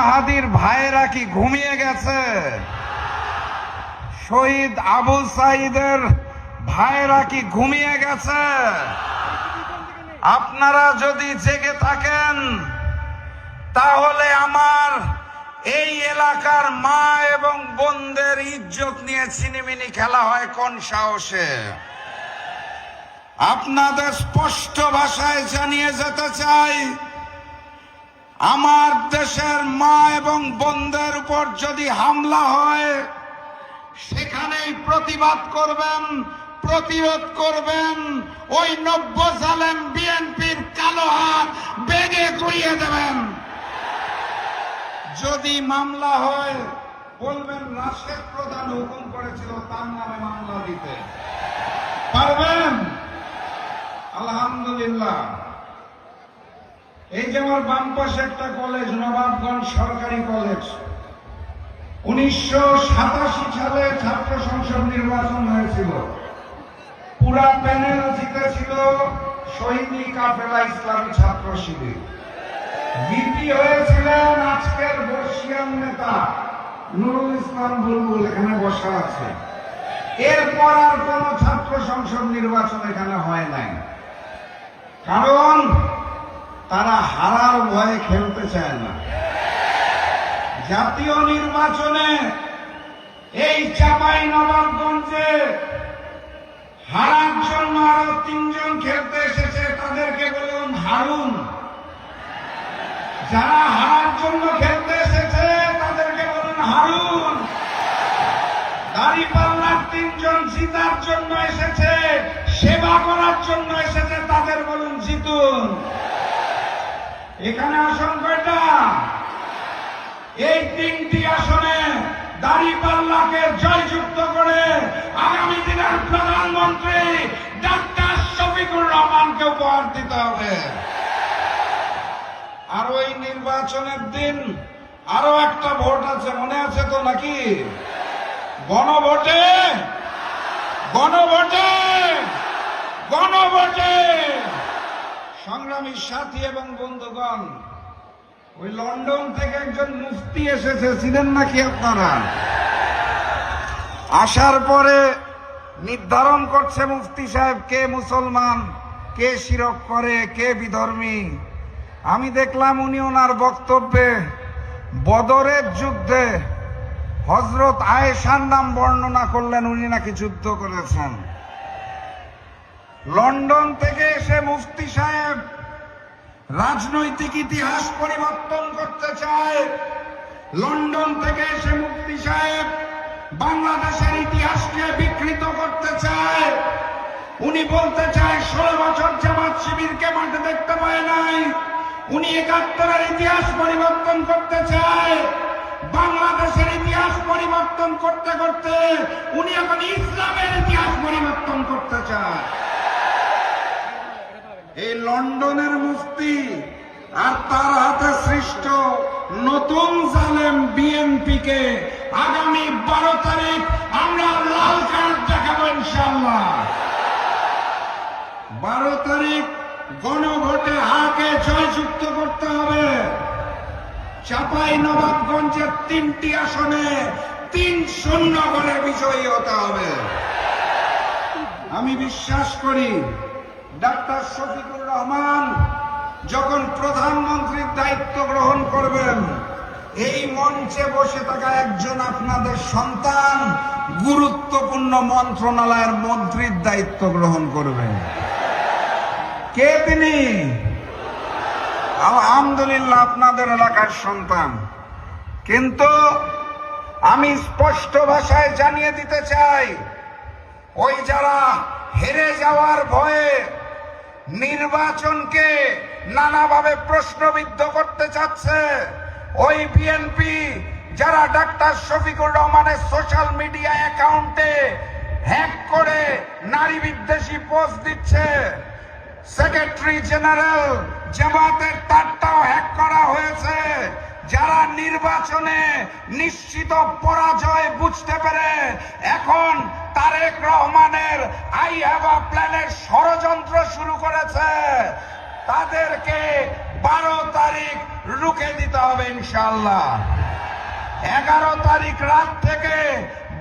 হাদির ভাইয়েরা কি ঘুমিয়ে গেছে? শহীদ আবু সাইদের ভাইয়েরা কি ঘুমিয়ে গেছে? আপনারা যদি জেগে থাকেন তাহলে আমার এই এলাকার মা এবং বোনদের ইজ্জত নিয়ে ছিনিমিনি খেলা হয় কোন সাহসে? আপনাদের স্পষ্ট ভাষায় জানিয়ে যেতে চাই, আমার দেশের মা এবং বোনদের উপর যদি হামলা হয় সেখানেই প্রতিবাদ করবেন, প্রতিরোধ করবেন। ওই নব্য জালেম বিএনপির কালো হাত বেগে গুড়িয়ে দেবেন। যদি মামলা হয় বলবেন রাশেদ প্রধান হুকুম করেছিল তার নামে মামলা দিতে। পারবেন? আলহামদুলিল্লাহ। এই যে আমার বাম পাশে একটা কলেজ, নবাবগঞ্জ সরকারি কলেজ, 1987 সালে ছাত্র সংসদ নির্বাচন হয়েছিল। পুরা প্যানেল জিতেছিল শহীদি কাফেলা ইসলামী ছাত্র শিবির। বিপি হয়েছিলেন আজকের বর্ষিয়ান নেতা নুরুল ইসলাম বুলবুল, এখানে বসা আছে। এরপর আর কোন ছাত্র সংসদ নির্বাচন এখানে হয় নাই, কারণ তারা হারার ভয়ে খেলতে চায় না। জাতীয় নির্বাচনে এই চাঁপাইনবাবগঞ্জে হারার জন্য আরো 3 জন খেলতে এসেছে, তাদেরকে বলুন হারুন। যারা হারার জন্য খেলতে এসেছে তাদেরকে বলুন হারুন। দাঁড়িপাল্লার 3 জন জিতার জন্য এসেছে, সেবা করার জন্য এসেছে, তাদের বলুন জিতুন। এখানে আসন কয়টা? এই 3টি আসনে দাঁড়িপাল্লাকে জয়যুক্ত করে আগামী দিনের প্রধানমন্ত্রী ডাক্তার শফিকুর রহমানকে উপহার দিতে হবে। আর ওই নির্বাচনের দিন আরো একটা ভোট আছে, মনে আছে তো নাকি? গণভোটে গণভোটে গণভোটে সংগ্রামী সাথী এবং বন্ধুগণ, ওই লন্ডন থেকে একজন মুফতি এসেছে, ছিলেন নাকি আপনারা? আসার পরে নির্ধারণ করছে মুফতি সাহেব কে মুসলমান, কে শিরক করে, কে বিধর্মী। আমি দেখলাম উনি ওনার বক্তব্যে বদরের যুদ্ধে হযরত আয়েশার নাম বর্ণনা করলেন, উনি নাকি যুদ্ধ করেছেন। লন্ডন থেকে এসে মুফতি সাহেব রাজনৈতিক ইতিহাস পরিবর্তন করতে চায়। লন্ডন থেকে এসে মুফতি সাহেব বাংলাদেশের ইতিহাসকে বিকৃত করতে চায়। উনি বলতে চায় 16 বছর জামাত শিবিরকে মাঠে দেখতে পায় নাই। উনি 71-এর ইতিহাস পরিবর্তন করতে চায়। বাংলাদেশের ইতিহাস পরিবর্তন করতে করতে উনি এখন ইসলামের ইতিহাস পরিবর্তন করতে চায়। এই লন্ডনের মুফতি আর তার হাতে সৃষ্ট নতুন জালেম বিএনপিকে আগামী 12 তারিখ আমরা লাল কার্ড দেখাবো ইনশাআল্লাহ। 12 তারিখ গণভোটে হাকে জয়যুক্ত করতে হবে। চাঁপাইনবাবগঞ্জের 3টি আসনে 3-0 করে বিজয়ী হতে হবে। আমি বিশ্বাস করি ডাক্তার শফিকুর রহমান যখন প্রধানমন্ত্রীর দায়িত্ব গ্রহণ করবেন, এই মঞ্চে বসে থাকা একজন আপনাদের সন্তান গুরুত্বপূর্ণ মন্ত্রণালয়ের মন্ত্রীর দায়িত্ব গ্রহণ করবেন। কে তিনি? আলহামদুলিল্লাহ, আপনাদের এলাকার সন্তান। কিন্তু আমি স্পষ্ট ভাষায় জানিয়ে দিতে চাই, ওই যারা হেরে যাওয়ার ভয়ে নির্বাচনকে নানাভাবে প্রশ্নবিদ্ধ করতে চাচ্ছে, ওই বিএনপি যারা ডাক্তার শফিকুর রহমানের সোশ্যাল মিডিয়া অ্যাকাউন্টে হ্যাক করে নারী বিদ্বেষী পোস্ট দিচ্ছে, সেক্রেটারি জেনারেল জামাতের তারটাও হ্যাক করা হয়েছে, যারা নির্বাচনে নিশ্চিত পরাজয় বুঝতে পেরে এখন তারেক রহমানের আই হ্যাভ আ প্ল্যানের ষড়যন্ত্র শুরু করেছে, তাদেরকে 12 তারিখ রুখে দিতে হবে ইনশাআল্লাহ। 11 তারিখ রাত থেকে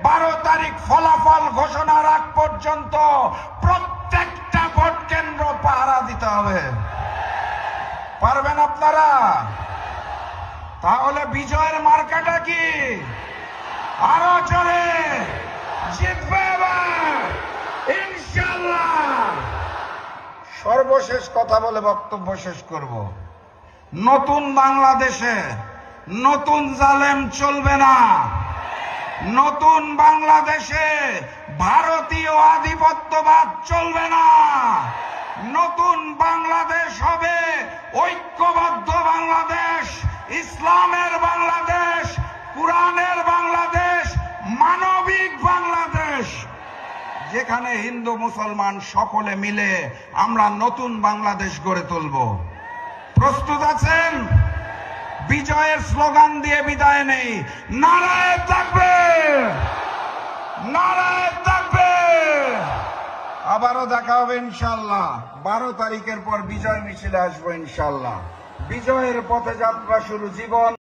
12 তারিখ ফলাফল ঘোষণার আগ পর্যন্ত প্রত্যেকটা ভোট কেন্দ্র পাহারা দিতে হবে। পারবেন আপনারা? তাহলে বিজয়ের মার্কাটা কি? আরো জোরে জিতবে এবার ইনশাআল্লাহ। সর্বশেষ কথা বলে বক্তব্য শেষ করব। নতুন বাংলাদেশে নতুন জালেম চলবে না। নতুন বাংলাদেশে ভারতীয় আধিপত্যবাদ চলবে না। নতুন বাংলাদেশ হবে ঐক্যবদ্ধ বাংলাদেশ, ইসলামের বাংলাদেশ, কুরআনের বাংলাদেশ, মানবিক বাংলাদেশ, যেখানে হিন্দু মুসলমান সকলে মিলে আমরা নতুন বাংলাদেশ গড়ে তুলব। প্রস্তুত আছেন? বিজয়ের স্লোগান দিয়ে বিদায় নেই। নারায়ে তাকবীর, নারায়ে তাকবীর। আবারও দেখা হবে ইনশাআল্লাহ। 12 তারিখের পর বিজয় মিছিলে আসবো ইনশাআল্লাহ। বিজয়ের পথে যাত্রা শুরু। জীবন